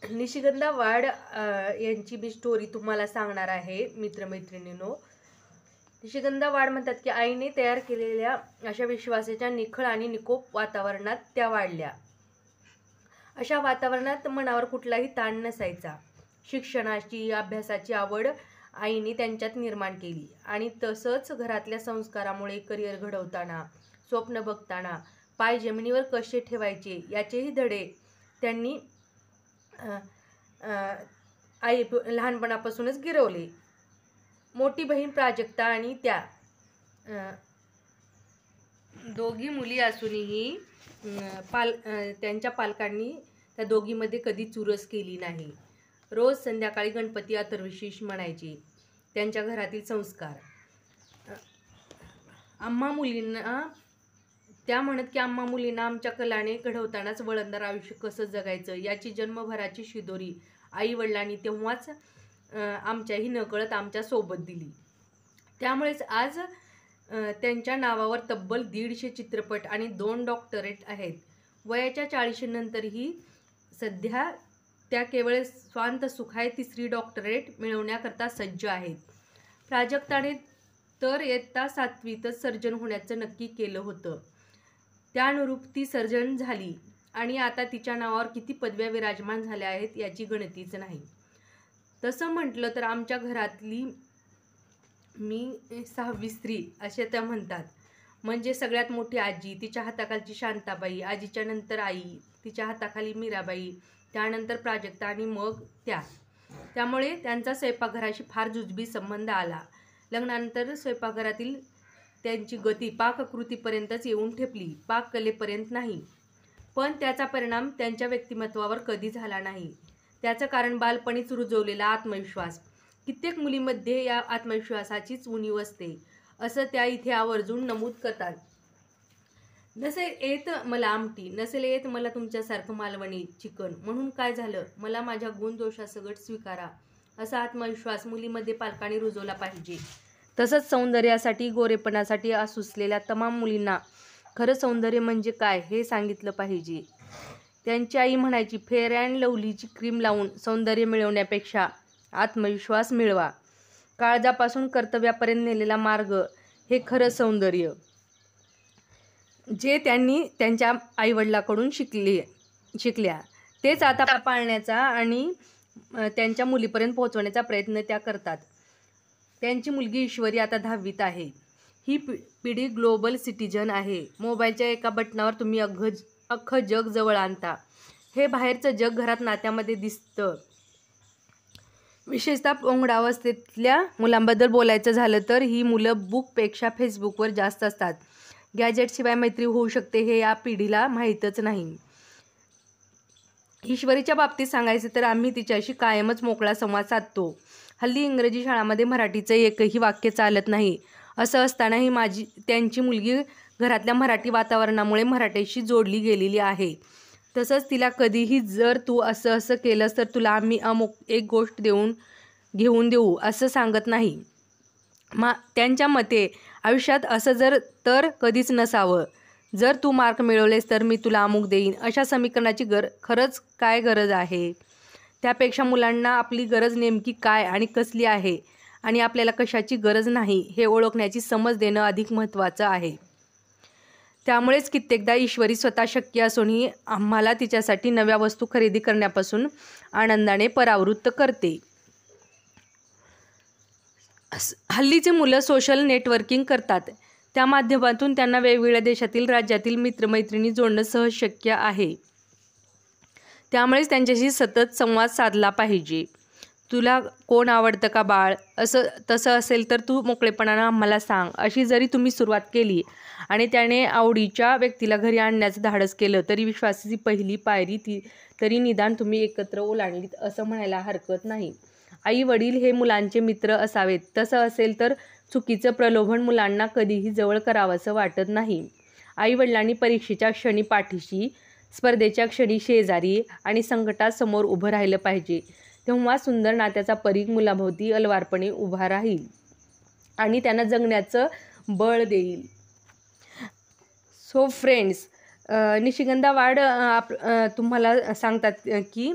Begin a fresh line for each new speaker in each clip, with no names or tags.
निशिगंधा वाड यांची मी स्टोरी तुम्हाला सांगणार आहे मित्रमैत्रिणींनो. निशिगंधा वाड म्हणतात की आईने तयार केलेल्या अशा विश्वासाच्या निखळ आणि निकोप वातावरणात त्या वाढल्या. अशा वातावरणात मनावर कुठलाही ताण नसायचा. शिक्षणाची, अभ्यासाची आवड आईने त्यांच्यात निर्माण केली आणि तसंच घरातल्या संस्कारामुळे करिअर घडवताना, स्वप्न बघताना पाय जमिनीवर कसे ठेवायचे याचेही धडे त्यांनी आई लहानपणापासूनच गिरवले. मोठी बहीण प्राजक्ता आणि त्या दोघी मुली असूनही त्यांच्या पालकांनी त्या दोघीमध्ये कधी चुरस केली नाही. रोज संध्याकाळी गणपती अथर्वशीर्ष म्हणायचे. त्यांच्या घरातील संस्कार आम्हा मुलींना त्या म्हणत की आम्हा मुलींना आमच्या कलाने घडवतानाच वळणदार आयुष्य कसं जगायचं याची जन्मभराची शिदोरी आई वडिलांनी तेव्हाच आमच्याही नकळत आमच्या सोबत दिली. त्यामुळेच आज त्यांच्या नावावर तब्बल 150 चित्रपट आणि 2 डॉक्टरेट आहेत. वयाच्या 40 नंतरही सध्या त्या केवळ स्वांत सुखाय 3री डॉक्टरेट मिळवण्याकरता सज्ज आहेत. प्राजक्ताने तर इयत्ता 7वीतच सर्जन होण्याचं नक्की केलं होतं. त्यानुरूप ती सर्जन झाली आणि आता तिच्या नावावर किती पदव्या विराजमान झाल्या आहेत याची गणतीच नाही. तसं म्हटलं तर आमच्या घरातली मी 6वी स्त्री असे त्या म्हणतात. म्हणजे सगळ्यात मोठी आजी, तिच्या हाताखालची शांताबाई, आजीच्या नंतर आई, तिच्या हाताखाली मीराबाई, त्यानंतर प्राजक्ता आणि मग त्या. त्यामुळे त्यांचा स्वयंपाकघराशी फार जुजबी संबंध आला. लग्नानंतर स्वयंपाकघरातील त्यांची गती पाककृतीपर्यंतच येऊन ठेपली, पाककलेपर्यंत नाही. पण त्याचा परिणाम त्यांच्या व्यक्तिमत्वावर कधी झाला नाही. त्याचं कारण बालपणीच रुजवलेला आत्मविश्वास. कित्येक मुलीमध्ये या आत्मविश्वासाचीच उणीव असते असं त्या इथे आवर्जून नमूद करतात. नसेल येत मला आमटी, नसेल येत मला तुमच्यासारखं मालवणी चिकन, म्हणून काय झालं, मला माझ्या गुणदोषासकट स्वीकारा असा आत्मविश्वास मुलीमध्ये पालकांनी रुजवला पाहिजे. तसंच सौंदर्यासाठी, गोरेपणासाठी आसुसलेल्या तमाम मुलींना खरं सौंदर्य म्हणजे काय हे सांगितलं पाहिजे. त्यांची आई म्हणायची, फेअर अँड लवलीची क्रीम लावून सौंदर्य मिळवण्यापेक्षा आत्मविश्वास मिळवा. काळजापासून कर्तव्यापर्यंत नेलेला मार्ग हे खरं सौंदर्य, जे त्यांनी त्यांच्या आईवडिलांकडून शिकल्या तेच आता पाळण्याचा आणि त्यांच्या मुलीपर्यंत पोहोचवण्याचा प्रयत्न त्या करतात. त्यांची मुलगी ईश्वरी आता 10वीत आहे. ही पिढी ग्लोबल सिटिझन आहे. मोबाईलच्या एका बटनावर तुम्ही अख्खं जग जवळ आणता. हे बाहेरचं जग घरात नात्यामध्ये दिसतं. विशेषतः पौगंडावस्थेतल्या मुलांबद्दल बोलायचं झालं तर ही मुलं बुकपेक्षा फेसबुकवर जास्त असतात. गॅजेटशिवाय मैत्री होऊ शकते हे या पिढीला माहीतच नाही. ईश्वरीच्या बाबतीत सांगायचं तर आम्ही तिच्याशी कायमच मोकळा संवाद साधतो. हल्ली इंग्रजी शाळांमध्ये मराठीचं एकही वाक्य चालत नाही. असं असतानाही त्यांची मुलगी घरातल्या मराठी वातावरणामुळे मराठीशी जोडली गेलेली आहे. तसंच तिला कधीही जर तू असं असं केलंस तर तुला आम्ही अमुक एक गोष्ट घेऊन देऊ असं सांगत नाही. त्यांच्या मते आयुष्यात असं तर कधीच नसावं. जर तू मार्क मिळवलेस तर मी तुला अमुक देईन अशा समीकरणाची खरंच काय गरज आहे. त्यापेक्षा मुलांना आपली गरज नेमकी काय आणि कसली आहे आणि आपल्याला कशाची गरज नाही हे ओळखण्याची समज देणं अधिक महत्त्वाचं आहे. त्यामुळेच कित्येकदा ईश्वरी स्वतः शक्य असूनही आम्हाला तिच्यासाठी नव्या वस्तू खरेदी करण्यापासून आनंदाने परावृत्त करते. हल्लीची मुलं सोशल नेटवर्किंग करतात. त्या माध्यमातून त्यांना वेगवेगळ्या देशातील, राज्यातील मित्रमैत्रिणी जोडणं सहज शक्य आहे. त्यामुळेच त्यांच्याशी सतत संवाद साधला पाहिजे. तुला कोण आवडतं का बाळ, तसं असेल तर तू मोकळेपणानं आम्हाला सांग अशी जरी तुम्ही सुरुवात केली आणि त्याने आवडीच्या व्यक्तीला घरी आणण्याचं धाडस केलं तरी विश्वासाची पहिली पायरी तरी निदान तुम्ही एकत्र ओलांडलीत असं म्हणायला हरकत नाही. आई वडील हे मुलांचे मित्र असावेत. तसं असेल तर चुकीचं प्रलोभन मुलांना कधीही जवळ करावंसं वाटत नाही. आई वडिलांनी परीक्षेच्या क्षणी पाठीशी, स्पर्धेच्या क्षणी शेजारी आणि संकटात समोर उभं राहिलं पाहिजे. तेव्हा सुंदर नात्याचा परीघ मुलाभोवती अलवारपणे उभा राहील आणि त्यांना जगण्याचं बळ देईल. सो फ्रेंड्स, निशिगंधा वाड तुम्हाला सांगतात की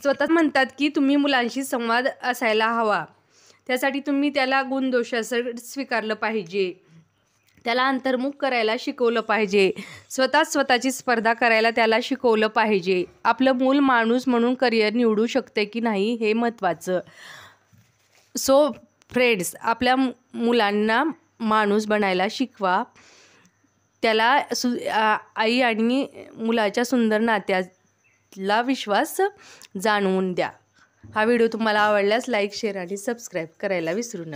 स्वतः म्हणतात की तुम्ही मुलांशी संवाद असायला हवा, त्यासाठी तुम्ही त्याला गुणदोषासह स्वीकारलं पाहिजे, त्याला अंतर्मुख करायला शिकवलं पाहिजे, स्वतःची स्पर्धा करायला त्याला शिकवलं पाहिजे. आपलं मूल माणूस म्हणून करिअर निवडू शकते की नाही हे महत्त्वाचं. सो फ्रेंड्स, आपल्या मुलांना माणूस बनायला शिकवा, त्याला आई आणि मुलाच्या सुंदर नात्याला विश्वास जाणवून द्या. हा व्हिडिओ तुम्हाला आवडल्यास लाईक, शेअर आणि सबस्क्राईब करायला विसरू नका.